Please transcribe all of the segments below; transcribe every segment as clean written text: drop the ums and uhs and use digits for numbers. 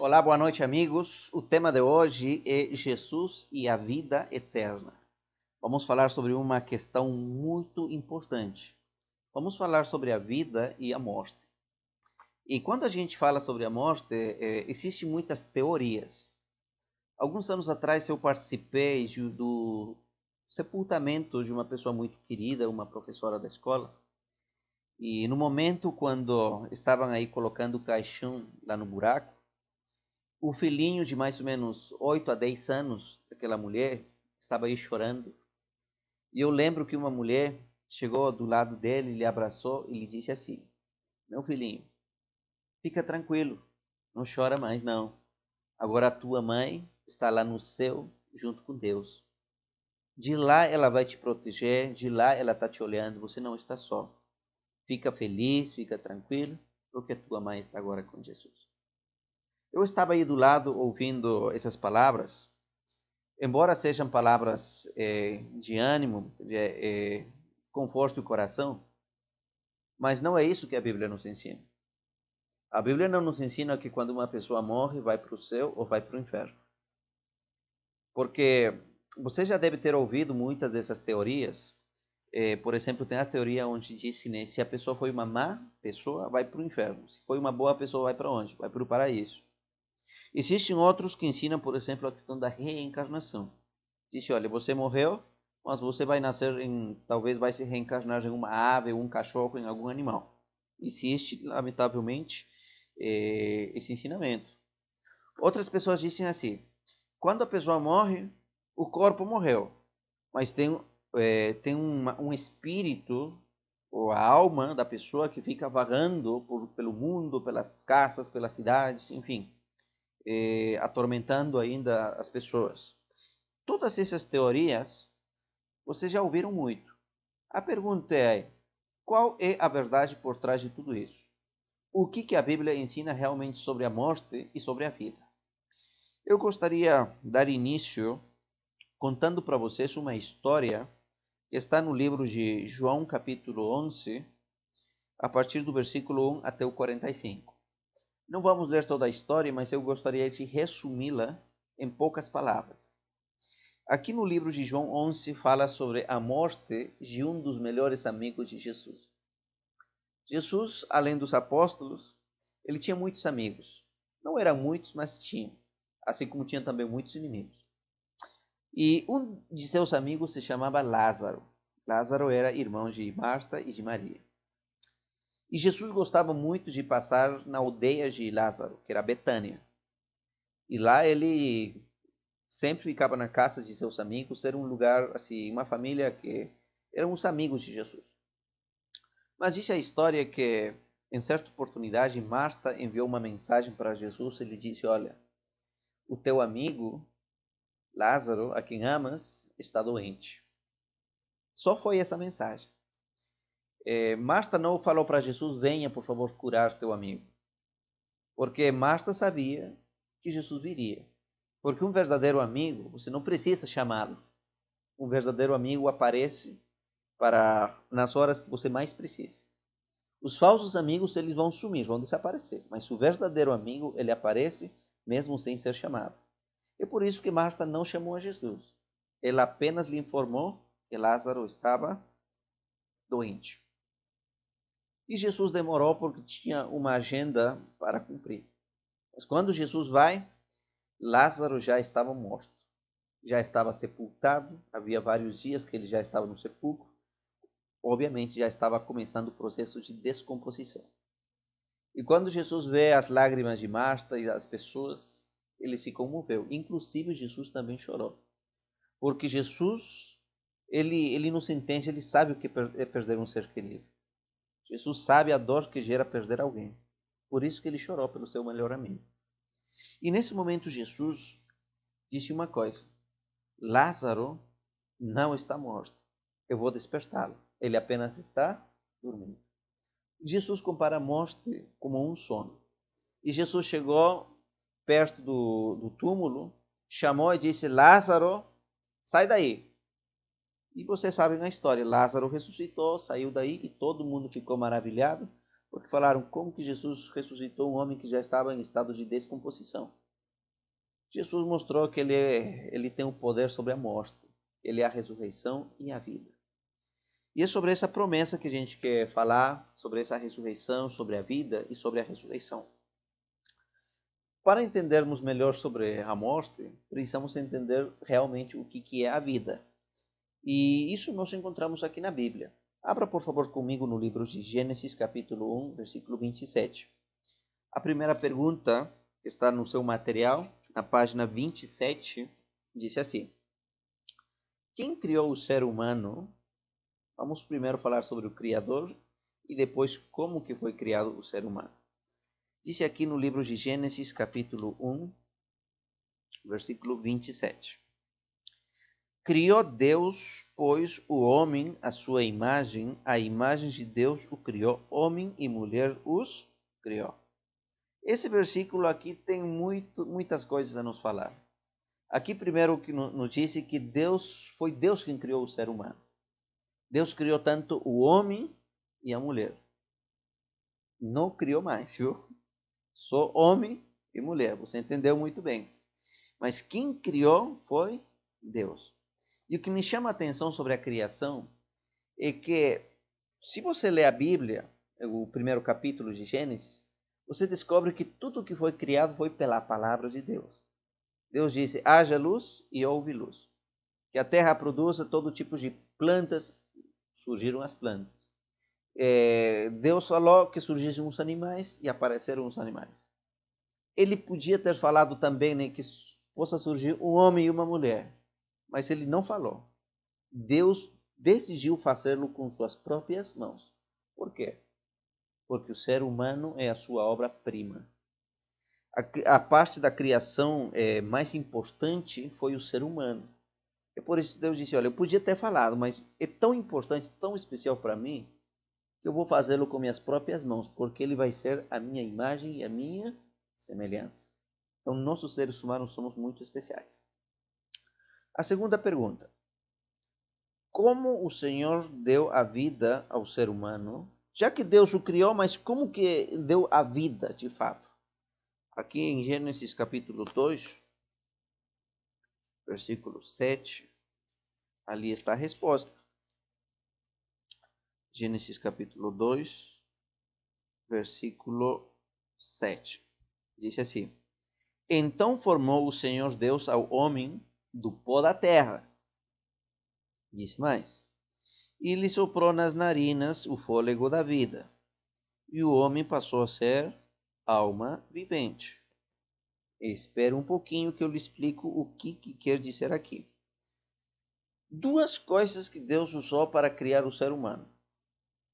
Olá, boa noite, amigos. O tema de hoje é Jesus e a vida eterna. Vamos falar sobre uma questão muito importante. Vamos falar sobre a vida e a morte. E quando a gente fala sobre a morte, existem muitas teorias. Alguns anos atrás eu participei do sepultamento de uma pessoa muito querida, uma professora da escola. E no momento quando estavam aí colocando o caixão lá no buraco, o filhinho de mais ou menos 8 a 10 anos daquela mulher estava aí chorando. E eu lembro que uma mulher chegou do lado dele, lhe abraçou e lhe disse assim: Meu filhinho, fica tranquilo, não chora mais não. Agora a tua mãe está lá no céu junto com Deus. De lá ela vai te proteger, de lá ela está te olhando, você não está só. Fica feliz, fica tranquilo, porque a tua mãe está agora com Jesus. Eu estava aí do lado ouvindo essas palavras, embora sejam palavras de ânimo, de conforto e coração, mas não é isso que a Bíblia nos ensina. A Bíblia não nos ensina que quando uma pessoa morre, vai para o céu ou vai para o inferno. Porque você já deve ter ouvido muitas dessas teorias. Por exemplo, tem a teoria onde diz que, né, se a pessoa foi uma má pessoa, vai para o inferno. Se foi uma boa pessoa, vai para onde? Vai para o paraíso. Existem outros que ensinam, por exemplo, a questão da reencarnação. Diz, olha, você morreu, mas você vai nascer talvez vai se reencarnar em uma ave, um cachorro, em algum animal. Existe, lamentavelmente, esse ensinamento. Outras pessoas dizem assim, quando a pessoa morre, o corpo morreu, mas tem um espírito, ou a alma da pessoa que fica vagando pelo mundo, pelas casas, pelas cidades, enfim, atormentando ainda as pessoas. Todas essas teorias vocês já ouviram muito. A pergunta é, qual é a verdade por trás de tudo isso? O que a Bíblia ensina realmente sobre a morte e sobre a vida? Eu gostaria de dar início contando para vocês uma história que está no livro de João, capítulo 11, a partir do versículo 1 até o 45. Não vamos ler toda a história, mas eu gostaria de resumi-la em poucas palavras. Aqui no livro de João 11 fala sobre a morte de um dos melhores amigos de Jesus. Jesus, além dos apóstolos, ele tinha muitos amigos. Não eram muitos, mas tinha. Assim como tinha também muitos inimigos. E um de seus amigos se chamava Lázaro. Lázaro era irmão de Marta e de Maria. E Jesus gostava muito de passar na aldeia de Lázaro, que era Betânia. E lá ele sempre ficava na casa de seus amigos, era um lugar, assim, uma família que eram os amigos de Jesus. Mas diz a história que, em certa oportunidade, Marta enviou uma mensagem para Jesus e lhe disse, olha, o teu amigo, Lázaro, a quem amas, está doente. Só foi essa mensagem. Marta não falou para Jesus, venha, por favor, curar teu amigo. Porque Marta sabia que Jesus viria. Porque um verdadeiro amigo, você não precisa chamá-lo. Um verdadeiro amigo aparece nas horas que você mais precisa. Os falsos amigos, eles vão sumir, vão desaparecer. Mas o verdadeiro amigo, ele aparece mesmo sem ser chamado. É por isso que Marta não chamou a Jesus. Ela apenas lhe informou que Lázaro estava doente. E Jesus demorou porque tinha uma agenda para cumprir. Mas quando Jesus vai, Lázaro já estava morto. Já estava sepultado, havia vários dias que ele já estava no sepulcro. Obviamente já estava começando o processo de descomposição. E quando Jesus vê as lágrimas de Marta e das pessoas, ele se comoveu. Inclusive Jesus também chorou. Porque Jesus, ele nos entende, ele sabe o que é perder um ser querido. Jesus sabe a dor que gera perder alguém. Por isso que ele chorou pelo seu melhor amigo. E nesse momento Jesus disse uma coisa: Lázaro não está morto. Eu vou despertá-lo. Ele apenas está dormindo. Jesus compara a morte como um sono. E Jesus chegou perto do túmulo, chamou e disse, Lázaro, sai daí. E vocês sabem a história, Lázaro ressuscitou, saiu daí e todo mundo ficou maravilhado, Porque falaram, como que Jesus ressuscitou um homem que já estava em estado de descomposição? Jesus mostrou que ele tem o poder sobre a morte. Ele é a ressurreição e a vida. E é sobre essa promessa que a gente quer falar, sobre essa ressurreição, sobre a vida e sobre a ressurreição. Para entendermos melhor sobre a morte, precisamos entender realmente o que é a vida. E isso nós encontramos aqui na Bíblia. Abra, por favor, comigo no livro de Gênesis, capítulo 1, versículo 27. A primeira pergunta, que está no seu material, na página 27, diz assim: quem criou o ser humano? Vamos primeiro falar sobre o Criador e depois como que foi criado o ser humano. Diz aqui no livro de Gênesis, capítulo 1, versículo 27. Criou Deus, pois, o homem à sua imagem, a imagem de Deus o criou, homem e mulher os criou. Esse versículo aqui tem muitas coisas a nos falar. Aqui primeiro que nos disse que foi Deus quem criou o ser humano. Deus criou tanto o homem e a mulher. Não criou mais, viu? Só homem e mulher. Você entendeu muito bem. Mas quem criou foi Deus. E o que me chama a atenção sobre a criação é que, se você ler a Bíblia, o primeiro capítulo de Gênesis, você descobre que tudo que foi criado foi pela palavra de Deus. Deus disse, haja luz e houve luz. Que a terra produza todo tipo de plantas, surgiram as plantas. Deus falou que surgissem os animais e apareceram os animais. Ele podia ter falado também, né, que possa surgir um homem e uma mulher, mas ele não falou. Deus decidiu fazê-lo com suas próprias mãos. Por quê? Porque o ser humano é a sua obra-prima. A parte da criação mais importante foi o ser humano. E por isso Deus disse, olha, eu podia ter falado, mas é tão importante, tão especial para mim, que eu vou fazê-lo com minhas próprias mãos, porque ele vai ser a minha imagem e a minha semelhança. Então, nós, seres humanos, somos muito especiais. A segunda pergunta. Como o Senhor deu a vida ao ser humano? Já que Deus o criou, mas como que deu a vida, de fato? Aqui em Gênesis capítulo 2, versículo 7, ali está a resposta. Gênesis capítulo 2, versículo 7. Diz assim: então formou o Senhor Deus ao homem do pó da terra. Diz mais: e lhe soprou nas narinas o fôlego da vida, e o homem passou a ser alma vivente. Espera um pouquinho que eu lhe explico o que quer dizer aqui. Duas coisas que Deus usou para criar o ser humano.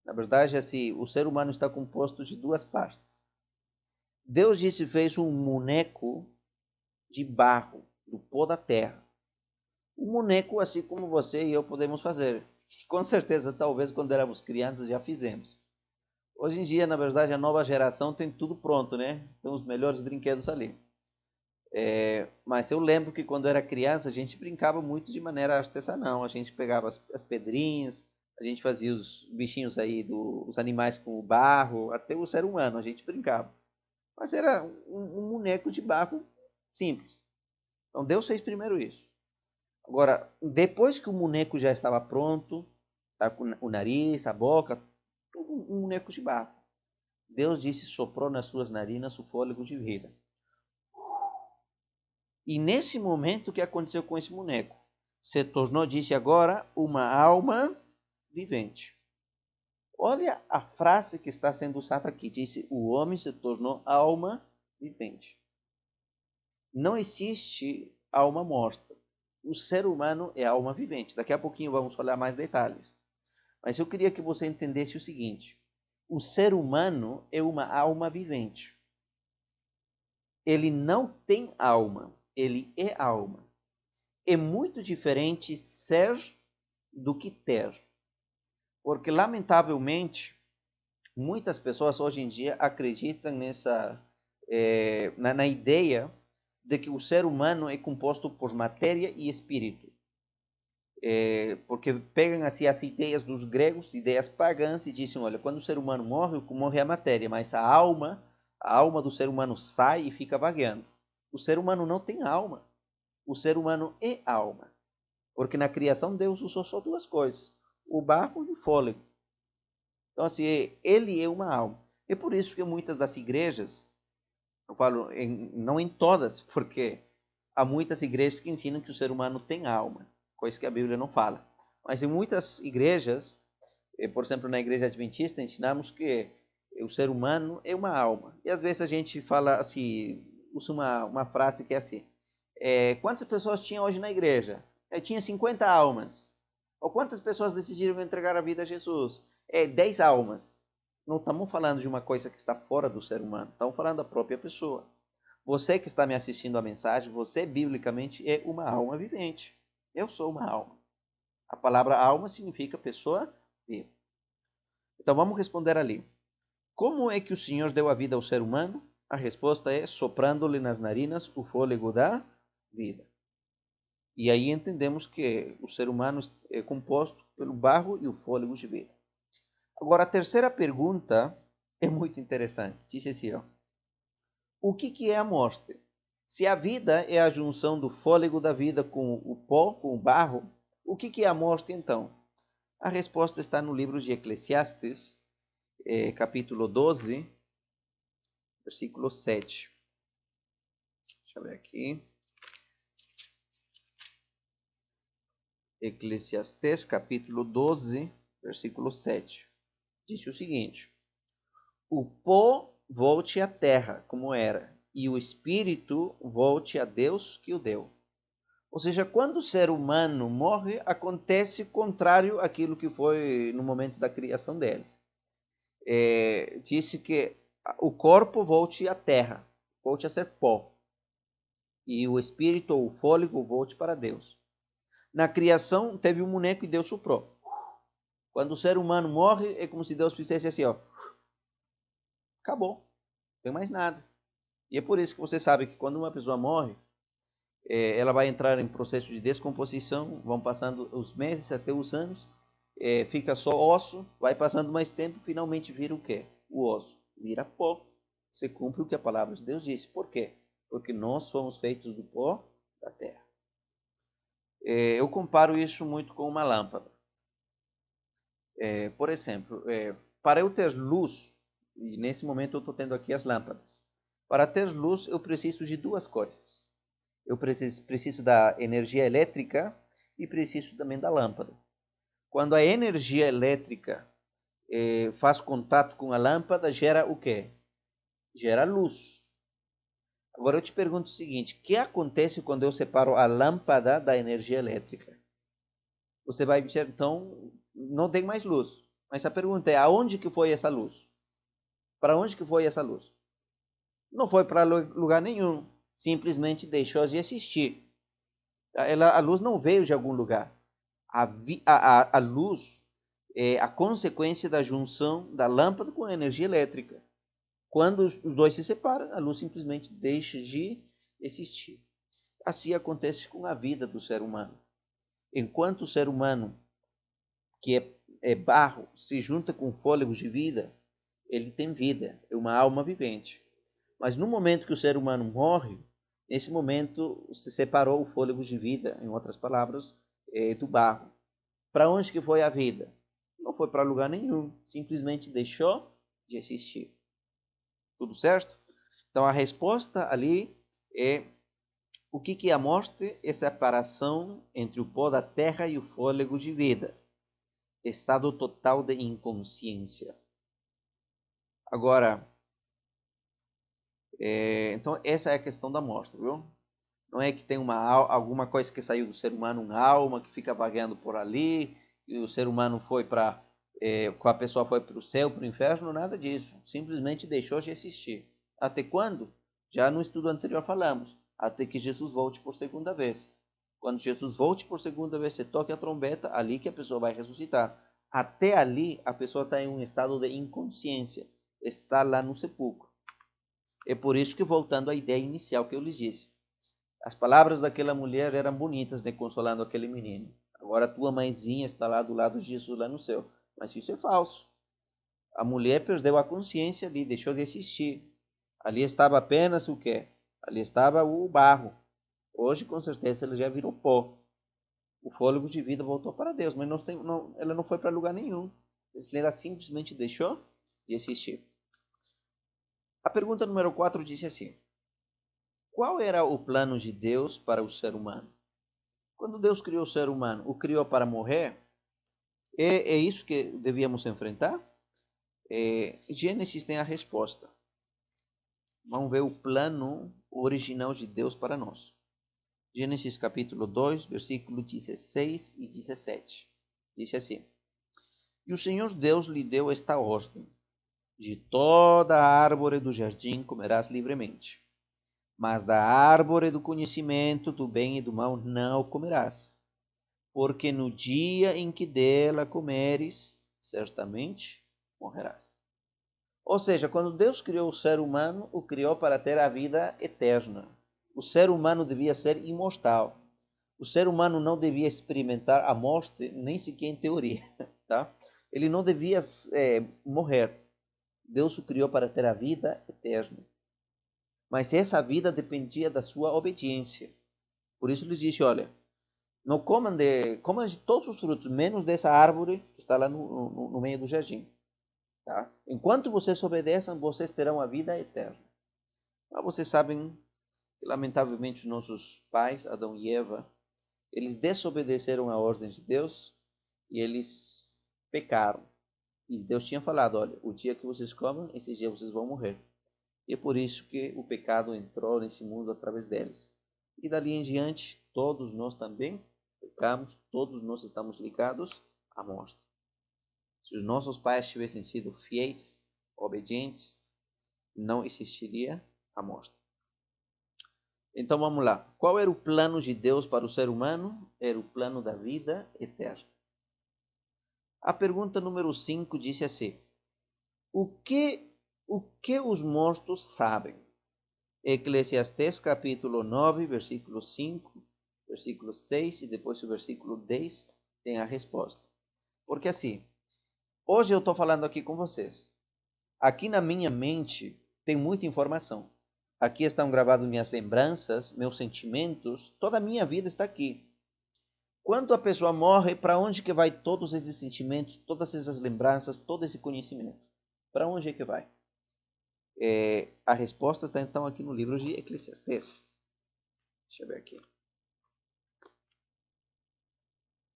Na verdade, assim, o ser humano está composto de duas partes. Deus disse fez um boneco de barro, do pó da terra. Um boneco assim como você e eu podemos fazer. Com certeza, talvez quando éramos crianças já fizemos. Hoje em dia, na verdade, a nova geração tem tudo pronto, né? Tem os melhores brinquedos ali. Mas eu lembro que quando era criança, a gente brincava muito de maneira artesanal. A gente pegava as pedrinhas, a gente fazia os bichinhos aí, os animais com o barro, até o ser humano, a gente brincava. Mas era um boneco de barro simples. Então Deus fez primeiro isso. Agora, depois que o boneco já estava pronto, tá com o nariz, a boca, tudo um boneco de barro. Deus disse, soprou nas suas narinas o fôlego de vida. E nesse momento, o que aconteceu com esse boneco? Se tornou, disse agora, uma alma vivente. Olha a frase que está sendo usada aqui. Disse, o homem se tornou alma vivente. Não existe alma morta. O ser humano é alma vivente. Daqui a pouquinho vamos falar mais detalhes. Mas eu queria que você entendesse o seguinte. O ser humano é uma alma vivente. Ele não tem alma. Ele é alma. É muito diferente ser do que ter. Porque, lamentavelmente, muitas pessoas hoje em dia acreditam na ideia de que o ser humano é composto por matéria e espírito. porque pegam assim as ideias dos gregos, ideias pagãs, e dizem, olha, quando o ser humano morre, morre a matéria, mas a alma do ser humano sai e fica vagueando. O ser humano não tem alma. O ser humano é alma. Porque na criação Deus usou só duas coisas, o barro e o fôlego. Então, assim, ele é uma alma. É por isso que muitas das igrejas, eu falo, não em todas, porque há muitas igrejas que ensinam que o ser humano tem alma, coisa que a Bíblia não fala. Mas em muitas igrejas, por exemplo, na igreja adventista, ensinamos que o ser humano é uma alma. E às vezes a gente fala assim, usa uma frase que é assim, quantas pessoas tinha hoje na igreja? Tinha 50 almas. Ou quantas pessoas decidiram entregar a vida a Jesus? 10 almas. Não estamos falando de uma coisa que está fora do ser humano, estamos falando da própria pessoa. Você que está me assistindo a mensagem, você biblicamente é uma alma vivente. Eu sou uma alma. A palavra alma significa pessoa viva. Então vamos responder ali. Como é que o Senhor deu a vida ao ser humano? A resposta é soprando-lhe nas narinas o fôlego da vida. E aí entendemos que o ser humano é composto pelo barro e o fôlego de vida. Agora, a terceira pergunta é muito interessante. Diz assim, ó, o que é a morte? Se a vida é a junção do fôlego da vida com o pó, com o barro, o que é a morte então? A resposta está no livro de Eclesiastes, capítulo 12, versículo 7. Deixa eu ver aqui. Eclesiastes, capítulo 12, versículo 7. Diz o seguinte: o pó volte à terra, como era, e o espírito volte a Deus que o deu. Ou seja, quando o ser humano morre, acontece contrário àquilo que foi no momento da criação dele. Disse que o corpo volte à terra, volte a ser pó, e o espírito ou o fôlego volte para Deus. Na criação, teve um boneco e Deus soprou. Quando o ser humano morre, é como se Deus fizesse assim, ó, acabou, não tem mais nada. E é por isso que você sabe que quando uma pessoa morre, ela vai entrar em processo de descomposição, vão passando os meses até os anos, fica só osso, vai passando mais tempo, finalmente vira o quê? O osso, vira pó. Você cumpre o que a palavra de Deus disse. Por quê? Porque nós somos feitos do pó da terra. Eu comparo isso muito com uma lâmpada. Por exemplo, para eu ter luz, e nesse momento eu estou tendo aqui as lâmpadas, para ter luz eu preciso de duas coisas. Eu preciso da energia elétrica e preciso também da lâmpada. Quando a energia elétrica faz contato com a lâmpada, gera o quê? Gera luz. Agora eu te pergunto o seguinte, o que acontece quando eu separo a lâmpada da energia elétrica? Você vai dizer, então, não tem mais luz. Mas a pergunta é, aonde que foi essa luz? Para onde que foi essa luz? Não foi para lugar nenhum. Simplesmente deixou de existir. A luz não veio de algum lugar. A luz é a consequência da junção da lâmpada com a energia elétrica. Quando os dois se separam, a luz simplesmente deixa de existir. Assim acontece com a vida do ser humano. Enquanto o ser humano, que é barro, se junta com fôlegos de vida, ele tem vida, é uma alma vivente. Mas no momento que o ser humano morre, nesse momento se separou o fôlego de vida, em outras palavras, do barro. Para onde que foi a vida? Não foi para lugar nenhum, simplesmente deixou de existir. Tudo certo? Então a resposta ali é o que é a morte? É a separação entre o pó da terra e o fôlego de vida. Estado total de inconsciência. Agora, então essa é a questão da morte, viu? Não é que tem alguma coisa que saiu do ser humano, uma alma que fica vagueando por ali, e o ser humano foi para, a pessoa foi para o céu, para o inferno, nada disso. Simplesmente deixou de existir. Até quando? Já no estudo anterior falamos, até que Jesus volte por segunda vez. Quando Jesus volte por segunda vez, você toque a trombeta, ali que a pessoa vai ressuscitar. Até ali, a pessoa está em um estado de inconsciência, está lá no sepulcro. É por isso que, voltando à ideia inicial que eu lhes disse, as palavras daquela mulher eram bonitas, né, consolando aquele menino. Agora Agora a tua mãezinha está lá do lado de Jesus lá no céu. Mas isso é falso. A mulher perdeu a consciência ali, deixou de existir. Ali estava apenas o quê? Ali estava o barro. Hoje, com certeza, ele já virou pó. O fôlego de vida voltou para Deus, mas ela não foi para lugar nenhum. Ela simplesmente deixou de existir. A pergunta número 4 disse assim: qual era o plano de Deus para o ser humano? Quando Deus criou o ser humano, o criou para morrer? É isso que devíamos enfrentar? Gênesis tem a resposta. Vamos ver o plano original de Deus para nós. Gênesis capítulo 2, versículo 16 e 17. Diz assim: E o Senhor Deus lhe deu esta ordem: de toda a árvore do jardim comerás livremente, mas da árvore do conhecimento do bem e do mal não comerás, porque no dia em que dela comeres, certamente morrerás. Ou seja, quando Deus criou o ser humano, o criou para ter a vida eterna. O ser humano devia ser imortal. O ser humano não devia experimentar a morte, nem sequer em teoria. Tá? Ele não devia morrer. Deus o criou para ter a vida eterna. Mas essa vida dependia da sua obediência. Por isso ele disse, olha, não comam de todos os frutos, menos dessa árvore que está lá no meio do jardim. Tá? Enquanto vocês obedeçam, vocês terão a vida eterna. Mas vocês sabem que, lamentavelmente, os nossos pais, Adão e Eva, eles desobedeceram a ordem de Deus e eles pecaram. E Deus tinha falado, olha, o dia que vocês comem, esse dia vocês vão morrer. E é por isso que o pecado entrou nesse mundo através deles. E dali em diante, todos nós também pecamos, todos nós estamos ligados à morte. Se os nossos pais tivessem sido fiéis, obedientes, não existiria a morte. Então vamos lá. Qual era o plano de Deus para o ser humano? Era o plano da vida eterna. A pergunta número 5 disse assim: o que os mortos sabem? Eclesiastés capítulo 9, versículo 5, versículo 6 e depois o versículo 10 tem a resposta. Porque assim, hoje eu estou falando aqui com vocês. Aqui na minha mente tem muita informação. Aqui estão gravadas minhas lembranças, meus sentimentos, toda a minha vida está aqui. Quando a pessoa morre, para onde que vai todos esses sentimentos, todas essas lembranças, todo esse conhecimento? Para onde é que vai? A resposta está então aqui no livro de Eclesiastés. Deixa eu ver aqui.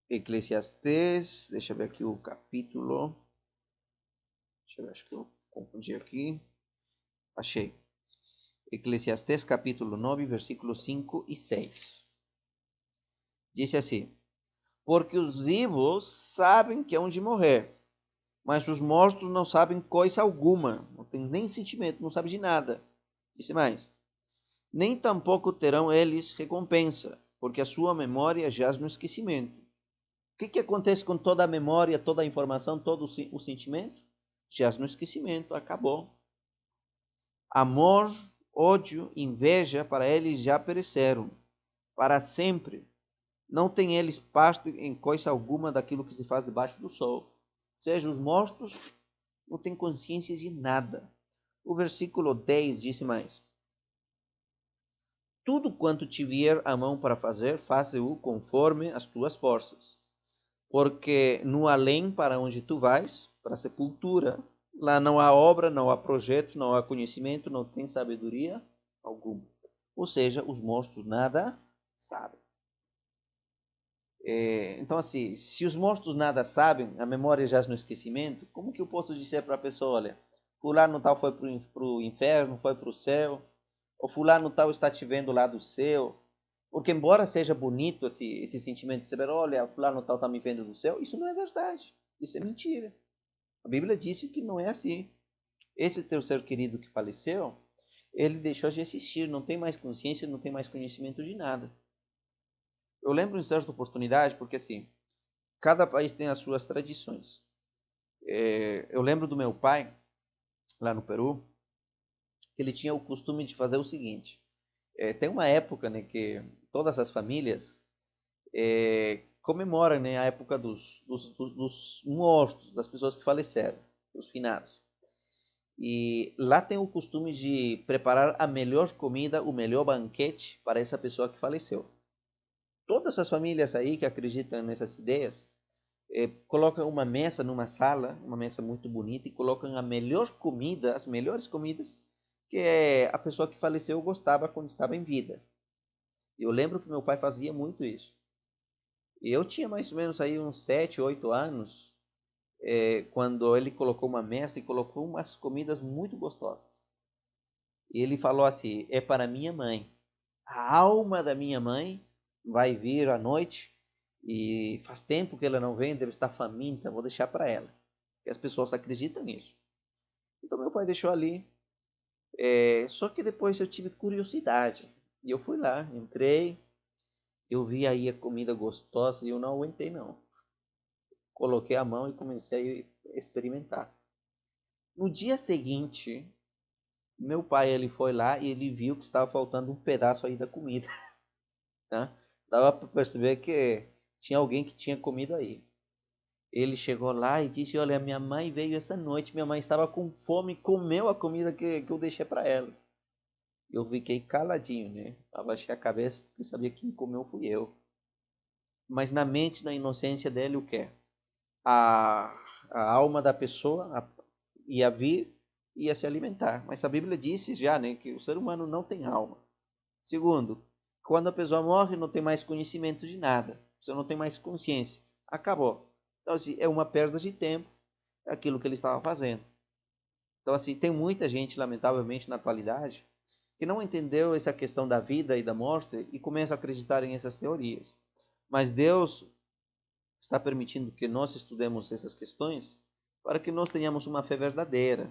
Eclesiastés, deixa eu ver aqui o capítulo. Deixa eu ver, acho que eu confundi aqui. Achei. Eclesiastés capítulo 9, versículos 5 e 6. Diz assim: porque os vivos sabem que hão de morrer, mas os mortos não sabem coisa alguma, não tem nem sentimento, não sabem de nada. Disse mais: nem tampouco terão eles recompensa, porque a sua memória jaz no esquecimento. O que acontece com toda a memória, toda a informação, todo o sentimento? Jaz no esquecimento, acabou. Amor, ódio, inveja, para eles já pereceram, para sempre. Não tem eles parte em coisa alguma daquilo que se faz debaixo do sol. Ou seja, os mortos não têm consciência de nada. O versículo 10 disse mais: tudo quanto te vier a mão para fazer, faze-o conforme as tuas forças. Porque no além para onde tu vais, para a sepultura, lá não há obra, não há projetos, não há conhecimento, não tem sabedoria alguma. Ou seja, os mortos nada sabem. Então, assim, se os mortos nada sabem, a memória jaz no esquecimento, como que eu posso dizer para a pessoa, olha, fulano tal foi para o inferno, foi para o céu, ou fulano tal está te vendo lá do céu? Porque embora seja bonito esse sentimento de saber, olha, fulano tal está me vendo do céu, isso não é verdade, isso é mentira. A Bíblia disse que não é assim. Esse teu ser querido que faleceu, ele deixou de existir, não tem mais consciência, não tem mais conhecimento de nada. Eu lembro em certa oportunidade, porque assim, cada país tem as suas tradições. Eu lembro do meu pai, lá no Peru, que ele tinha o costume de fazer o seguinte. Tem uma época, né, que todas as famílias comemora, né, a época dos mortos, das pessoas que faleceram, dos finados. E lá tem o costume de preparar a melhor comida, o melhor banquete para essa pessoa que faleceu. Todas as famílias aí que acreditam nessas ideias colocam uma mesa numa sala, uma mesa muito bonita, e colocam a melhor comida, as melhores comidas que a pessoa que faleceu gostava quando estava em vida. Eu lembro que meu pai fazia muito isso. E eu tinha mais ou menos aí uns 7, 8 anos, quando ele colocou uma mesa e colocou umas comidas muito gostosas. E ele falou assim: é para minha mãe. A alma da minha mãe vai vir à noite e faz tempo que ela não vem, deve estar faminta, vou deixar para ela. E as pessoas acreditam nisso. Então meu pai deixou ali. Só que depois eu tive curiosidade. E eu fui lá, entrei, eu vi aí a comida gostosa e eu não aguentei não. Coloquei a mão e comecei a experimentar. No dia seguinte, meu pai ele foi lá e ele viu que estava faltando um pedaço aí da comida. Né? Dava para perceber que tinha alguém que tinha comido aí. Ele chegou lá e disse: olha, minha mãe veio essa noite, minha mãe estava com fome e comeu a comida que eu deixei para ela. Eu fiquei caladinho, né? Abaixei a cabeça porque sabia que quem comeu fui eu. Mas na mente, na inocência dele, o que? A, a alma da pessoa ia vir e ia se alimentar. Mas a Bíblia disse já, né, que o ser humano não tem alma. Segundo, quando a pessoa morre, não tem mais conhecimento de nada. Você não tem mais consciência. Acabou. Então, assim, é uma perda de tempo aquilo que ele estava fazendo. Então, assim, tem muita gente, lamentavelmente, na atualidade, que não entendeu essa questão da vida e da morte e começa a acreditar em essas teorias. Mas Deus está permitindo que nós estudemos essas questões para que nós tenhamos uma fé verdadeira,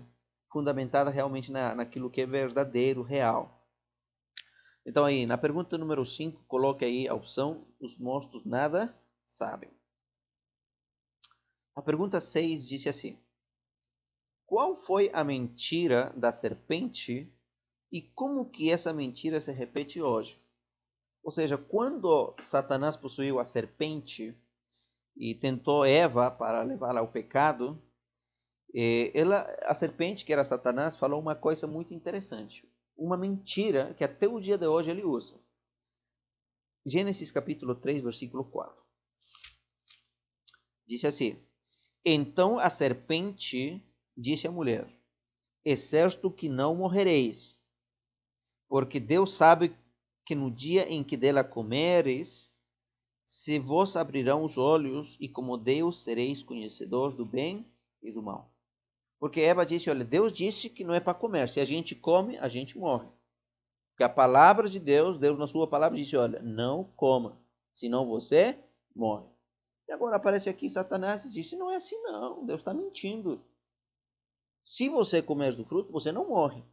fundamentada realmente naquilo que é verdadeiro, real. Então aí, na pergunta número 5, coloque aí a opção: os mortos nada sabem. A pergunta 6 disse assim: qual foi a mentira da serpente e como que essa mentira se repete hoje? Ou seja, quando Satanás possuiu a serpente e tentou Eva para levá-la ao pecado, a serpente, que era Satanás, falou uma coisa muito interessante. Uma mentira que até o dia de hoje ele usa. Gênesis capítulo 3, versículo 4. Disse assim: então a serpente disse à mulher: é certo que não morrereis, porque Deus sabe que no dia em que dela comeres, se vos abrirão os olhos, e como Deus sereis conhecedores do bem e do mal. Porque Eva disse: olha, Deus disse que não é para comer. Se a gente come, a gente morre. Porque a palavra de Deus, Deus na sua palavra disse: olha, não coma, senão você morre. E agora aparece aqui Satanás e disse: não é assim não, Deus está mentindo. Se você comer do fruto, você não morre.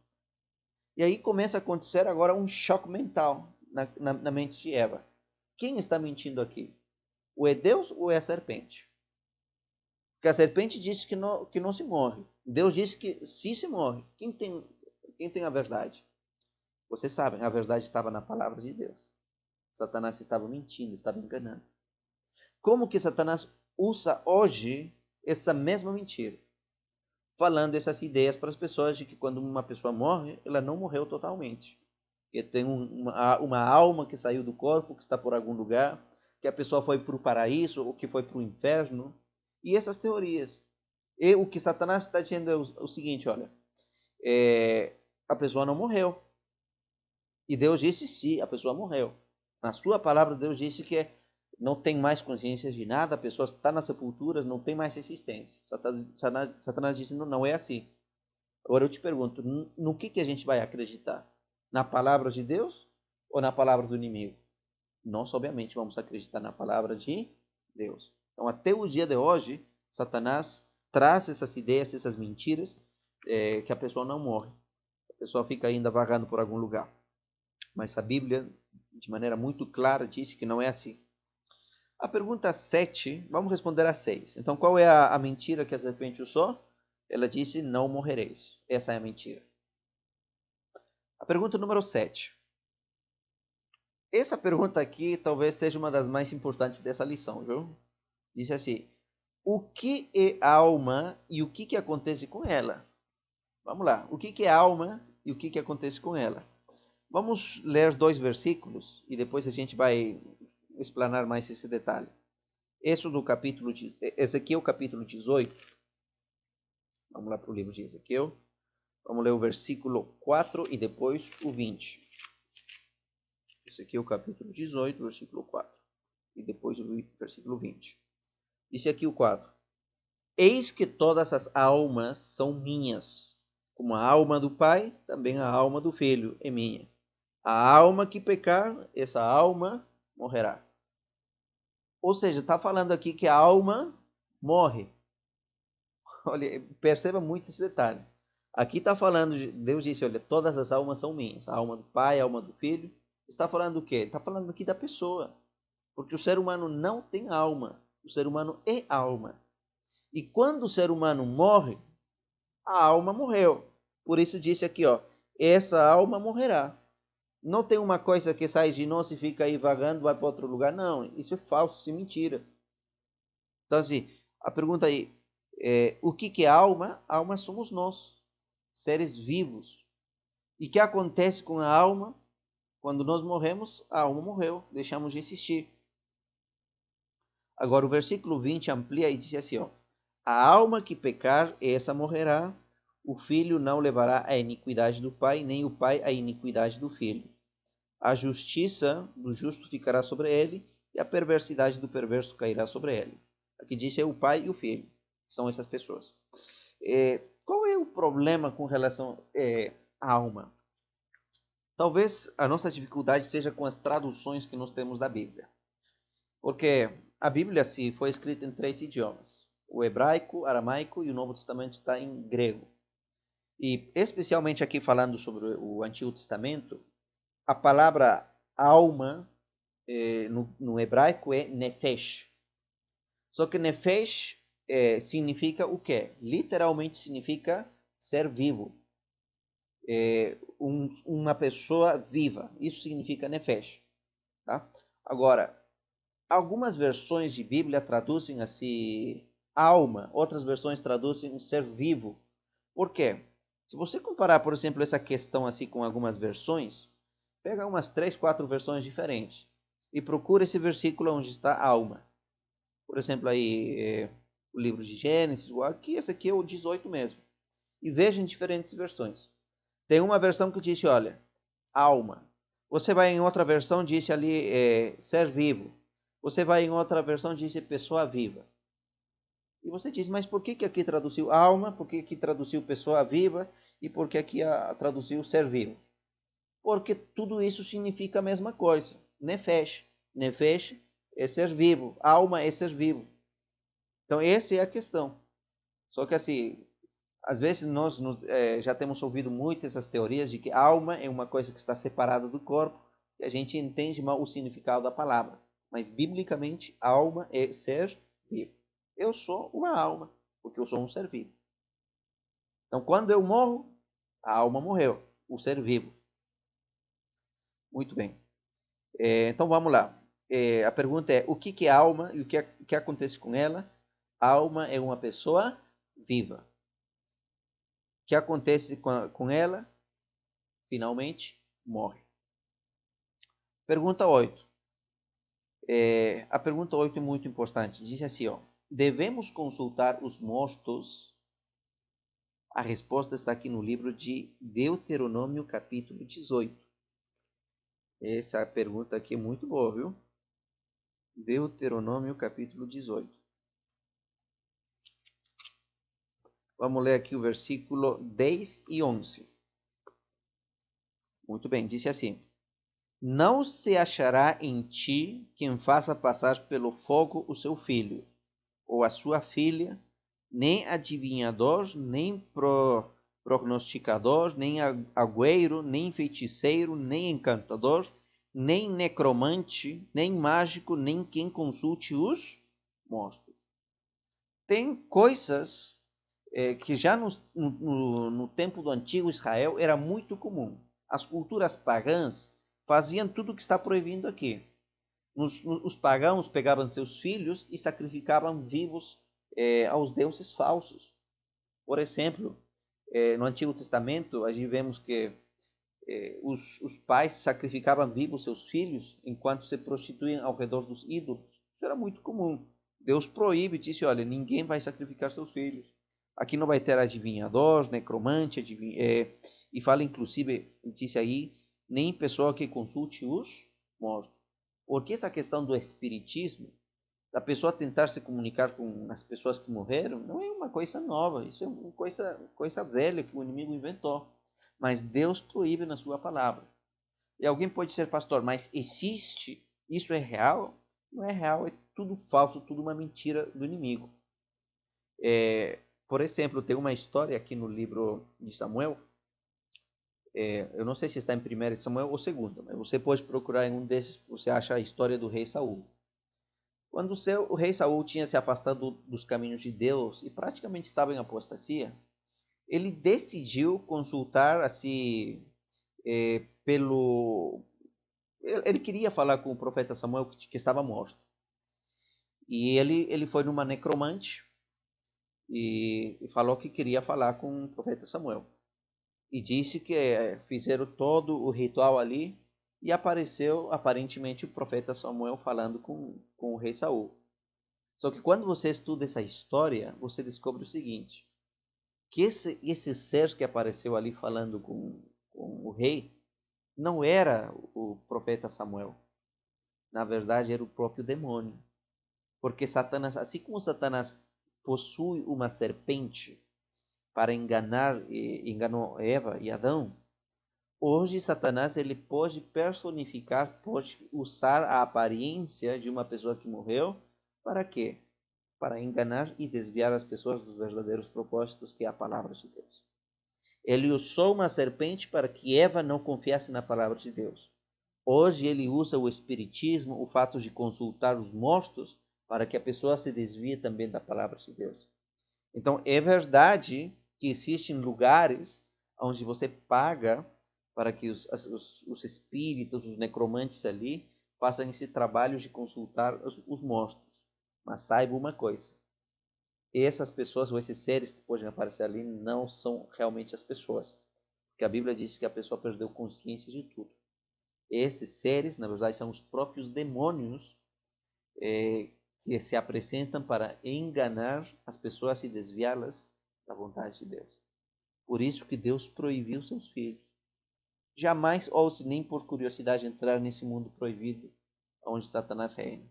E aí começa a acontecer agora um choque mental na mente de Eva. Quem está mentindo aqui? Ou é Deus ou é a serpente? Porque a serpente disse que não se morre. Deus disse que se morre. Quem tem a verdade? Vocês sabem, a verdade estava na palavra de Deus. Satanás estava mentindo, estava enganando. Como que Satanás usa hoje essa mesma mentira? Falando essas ideias para as pessoas de que quando uma pessoa morre, ela não morreu totalmente. Que tem uma alma que saiu do corpo, que está por algum lugar, que a pessoa foi para o paraíso ou que foi para o inferno. E essas teorias. E o que Satanás está dizendo é o seguinte, olha, a pessoa não morreu. E Deus disse sim, a pessoa morreu. Na sua palavra, Deus disse que não tem mais consciência de nada, a pessoa está nas sepulturas, não tem mais existência. Satanás disse, não, não é assim. Agora eu te pergunto, no que a gente vai acreditar? Na palavra de Deus ou na palavra do inimigo? Nós, obviamente, vamos acreditar na palavra de Deus. Então, até o dia de hoje, Satanás traz essas ideias, essas mentiras, que a pessoa não morre. A pessoa fica ainda vagando por algum lugar. Mas a Bíblia, de maneira muito clara, diz que não é assim. A pergunta 7, vamos responder a 6. Então, qual é a mentira que a serpente usou? Ela disse, não morrereis. Essa é a mentira. A pergunta número 7. essa pergunta aqui talvez seja uma das mais importantes dessa lição, viu? Diz assim: o que é alma e o que acontece com ela? Vamos lá. O que é alma e o que acontece com ela? Vamos ler 2 versículos e depois a gente vai explanar mais esse detalhe. Êxodo capítulo de Ezequiel capítulo 18. Vamos lá para o livro de Ezequiel. Vamos ler o versículo 4 e depois o 20. Ezequiel capítulo 18, versículo 4. E depois o versículo 20. Disse aqui o 4. Eis que todas as almas são minhas, como a alma do Pai, também a alma do Filho é minha. A alma que pecar, essa alma morrerá. Ou seja, está falando aqui que a alma morre. Olha, perceba muito esse detalhe. Aqui está falando, Deus disse, olha, todas as almas são minhas. A alma do Pai, a alma do Filho. Está falando do quê? Está falando aqui da pessoa. Porque o ser humano não tem alma. O ser humano é alma. E quando o ser humano morre, a alma morreu. Por isso disse aqui, ó, essa alma morrerá. Não tem uma coisa que sai de nós e fica aí vagando, vai para outro lugar. Não, isso é falso, isso é mentira. Então, assim, a pergunta aí, o que é alma? Alma somos nós, seres vivos. E o que acontece com a alma? Quando nós morremos, a alma morreu, deixamos de existir. Agora, o versículo 20 amplia e diz assim, ó, a alma que pecar, essa morrerá. O filho não levará a iniquidade do pai, nem o pai a iniquidade do filho. A justiça do justo ficará sobre ele, e a perversidade do perverso cairá sobre ele. Aqui diz é o pai e o filho, são essas pessoas. Qual é o problema com relação à alma? Talvez a nossa dificuldade seja com as traduções que nós temos da Bíblia. Porque a Bíblia se foi escrita em 3 idiomas. O hebraico, aramaico e o Novo Testamento está em grego. E especialmente aqui falando sobre o Antigo Testamento, a palavra alma no hebraico é nefesh. Só que nefesh significa o quê? Literalmente significa ser vivo. Uma pessoa viva. Isso significa nefesh. Tá? Agora, algumas versões de Bíblia traduzem assim alma, outras versões traduzem um ser vivo. Por quê? Se você comparar, por exemplo, essa questão assim com algumas versões, pega umas 3, 4 versões diferentes e procura esse versículo onde está alma. Por exemplo, aí o livro de Gênesis, aqui esse aqui é o 18 mesmo. E veja em diferentes versões. Tem uma versão que diz, olha, alma. Você vai em outra versão, diz ali ser vivo. Você vai em outra versão, diz pessoa viva. E você diz, mas por que aqui traduziu alma, por que aqui traduziu pessoa viva e por que aqui traduziu ser vivo? Porque tudo isso significa a mesma coisa. Nefesh. Nefesh é ser vivo, alma é ser vivo. Então essa é a questão. Só que assim, às vezes nós já temos ouvido muito essas teorias de que alma é uma coisa que está separada do corpo e a gente entende mal o significado da palavra. Mas biblicamente, alma é ser vivo. Eu sou uma alma, porque eu sou um ser vivo. Então, quando eu morro, a alma morreu, o ser vivo. Muito bem. Então, vamos lá. A pergunta é, o que é alma e o que acontece com ela? A alma é uma pessoa viva. O que acontece com ela? Finalmente, morre. Pergunta 8. A pergunta 8 é muito importante. Diz assim, ó, devemos consultar os mortos? A resposta está aqui no livro de Deuteronômio, capítulo 18. Essa pergunta aqui é muito boa, viu? Deuteronômio, capítulo 18. Vamos ler aqui o versículo 10 e 11. Muito bem, disse assim: não se achará em ti quem faça passar pelo fogo o seu filho, ou a sua filha, nem adivinhador, nem prognosticador, nem agüeiro, nem feiticeiro, nem encantador, nem necromante, nem mágico, nem quem consulte os mortos. Tem coisas que já no tempo do antigo Israel era muito comum. As culturas pagãs faziam tudo o que está proibido aqui. Os pagãos pegavam seus filhos e sacrificavam vivos aos deuses falsos. Por exemplo, no Antigo Testamento, a gente vemos que os pais sacrificavam vivos seus filhos enquanto se prostituíam ao redor dos ídolos. Isso era muito comum. Deus proíbe, disse, olha, ninguém vai sacrificar seus filhos. Aqui não vai ter adivinhador, necromante, e fala inclusive, disse aí, nem pessoa que consulte os mortos. Porque essa questão do espiritismo, da pessoa tentar se comunicar com as pessoas que morreram, não é uma coisa nova, isso é uma coisa velha que o inimigo inventou. Mas Deus proíbe na sua palavra. E alguém pode ser pastor, mas existe? Isso é real? Não é real, é tudo falso, tudo uma mentira do inimigo. Por exemplo, tem uma história aqui no livro de Samuel, eu não sei se está em 1 Samuel ou 2, mas você pode procurar em um desses, você acha a história do rei Saul. Quando o rei Saul tinha se afastado dos caminhos de Deus e praticamente estava em apostasia, ele decidiu consultar assim ele queria falar com o profeta Samuel que estava morto. E ele foi numa necromante e falou que queria falar com o profeta Samuel. E disse que fizeram todo o ritual ali e apareceu aparentemente o profeta Samuel falando com o rei Saul. Só que quando você estuda essa história, você descobre o seguinte, que esse ser que apareceu ali falando com o rei não era o profeta Samuel. Na verdade, era o próprio demônio. Porque Satanás, assim como Satanás possui uma serpente para enganou Eva e Adão, hoje Satanás ele pode personificar, pode usar a aparência de uma pessoa que morreu, para quê? Para enganar e desviar as pessoas dos verdadeiros propósitos que é a palavra de Deus. Ele usou uma serpente para que Eva não confiasse na palavra de Deus. Hoje ele usa o espiritismo, o fato de consultar os mortos, para que a pessoa se desvie também da palavra de Deus. Então, é verdade que existem lugares onde você paga para que os espíritos, os necromantes ali, façam esse trabalho de consultar os mortos. Mas saiba uma coisa, essas pessoas ou esses seres que podem aparecer ali não são realmente as pessoas. Porque a Bíblia diz que a pessoa perdeu consciência de tudo. Esses seres, na verdade, são os próprios demônios que se apresentam para enganar as pessoas e desviá-las da vontade de Deus. Por isso que Deus proibiu seus filhos. Jamais ouse nem por curiosidade entrar nesse mundo proibido onde Satanás reina.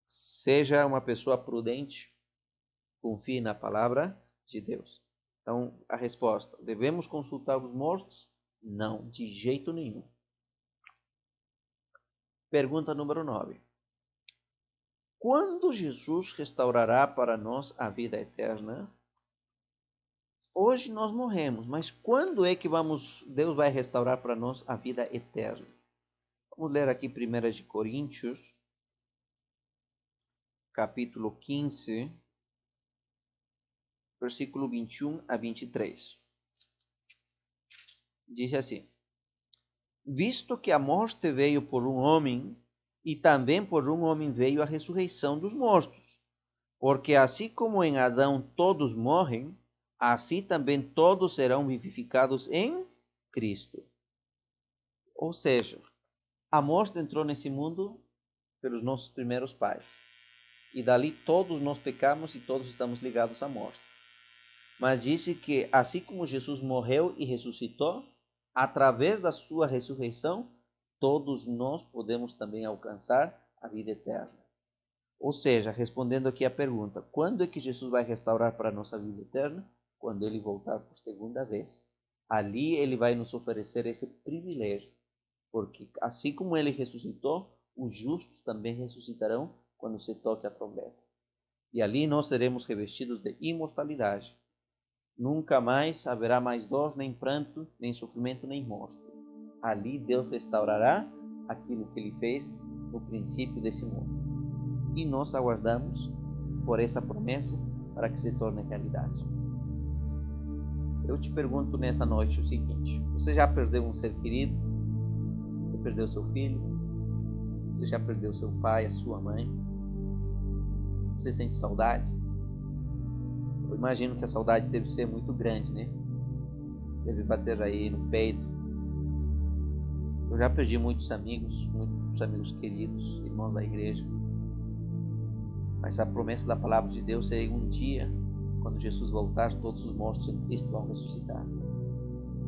Seja uma pessoa prudente, confie na palavra de Deus. Então, a resposta, devemos consultar os mortos? Não, de jeito nenhum. Pergunta número 9. Quando Jesus restaurará para nós a vida eterna? Hoje nós morremos, mas quando é que Deus vai restaurar para nós a vida eterna? Vamos ler aqui 1 de Coríntios, capítulo 15, versículo 21 a 23. Diz assim: Visto que a morte veio por um homem, e também por um homem veio a ressurreição dos mortos. Porque assim como em Adão todos morrem, assim também todos serão vivificados em Cristo. Ou seja, a morte entrou nesse mundo pelos nossos primeiros pais. E dali todos nós pecamos e todos estamos ligados à morte. Mas disse que assim como Jesus morreu e ressuscitou, através da sua ressurreição, todos nós podemos também alcançar a vida eterna. Ou seja, respondendo aqui a pergunta, quando é que Jesus vai restaurar para a nossa vida eterna? Quando ele voltar por segunda vez. Ali ele vai nos oferecer esse privilégio, porque assim como ele ressuscitou, os justos também ressuscitarão quando se toque a trombeta. E ali nós seremos revestidos de imortalidade. Nunca mais haverá mais dor, nem pranto, nem sofrimento, nem morte. Ali Deus restaurará aquilo que ele fez no princípio desse mundo. E nós aguardamos por essa promessa para que se torne realidade. Eu te pergunto nessa noite o seguinte: você já perdeu um ser querido? Você perdeu seu filho? Você já perdeu seu pai, a sua mãe? Você sente saudade? Eu imagino que a saudade deve ser muito grande, né? Deve bater aí no peito. Eu já perdi muitos amigos queridos, irmãos da igreja. Mas a promessa da palavra de Deus é um dia, quando Jesus voltar, todos os mortos em Cristo vão ressuscitar.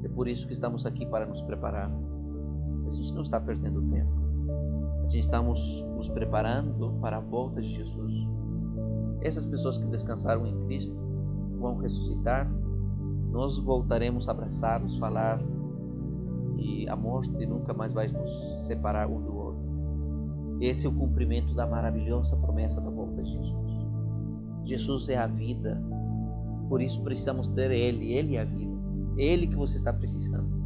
É por isso que estamos aqui, para nos preparar. A gente não está perdendo tempo. A gente está nos preparando para a volta de Jesus. Essas pessoas que descansaram em Cristo vão ressuscitar. Nós voltaremos a abraçá-los, falar, e a morte nunca mais vai nos separar um do outro. Esse é o cumprimento da maravilhosa promessa da volta de Jesus. Jesus é a vida, por isso precisamos ter Ele. Ele é a vida, Ele que você está precisando.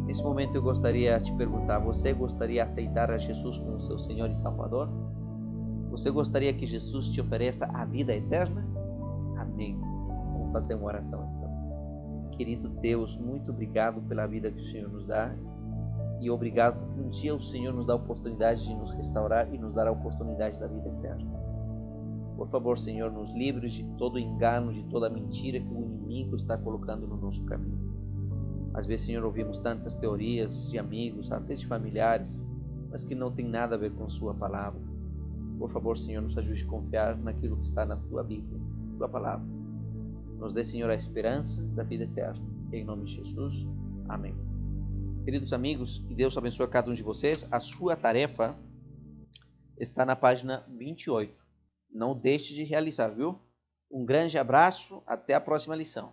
Nesse momento eu gostaria de te perguntar: você gostaria de aceitar a Jesus como seu Senhor e Salvador? Você gostaria que Jesus te ofereça a vida eterna? Amém. Vamos fazer uma oração então. Querido Deus, muito obrigado pela vida que o Senhor nos dá, e obrigado porque um dia o Senhor nos dá a oportunidade de nos restaurar e nos dar a oportunidade da vida eterna. Por favor, Senhor, nos livre de todo engano, de toda mentira que o inimigo está colocando no nosso caminho. Às vezes, Senhor, ouvimos tantas teorias de amigos, até de familiares, mas que não tem nada a ver com Sua palavra. Por favor, Senhor, nos ajude a confiar naquilo que está na Tua Bíblia, Tua palavra. Nos dê, Senhor, a esperança da vida eterna. Em nome de Jesus. Amém. Queridos amigos, que Deus abençoe cada um de vocês. A sua tarefa está na página 28. Não deixe de realizar, viu? Um grande abraço. Até a próxima lição.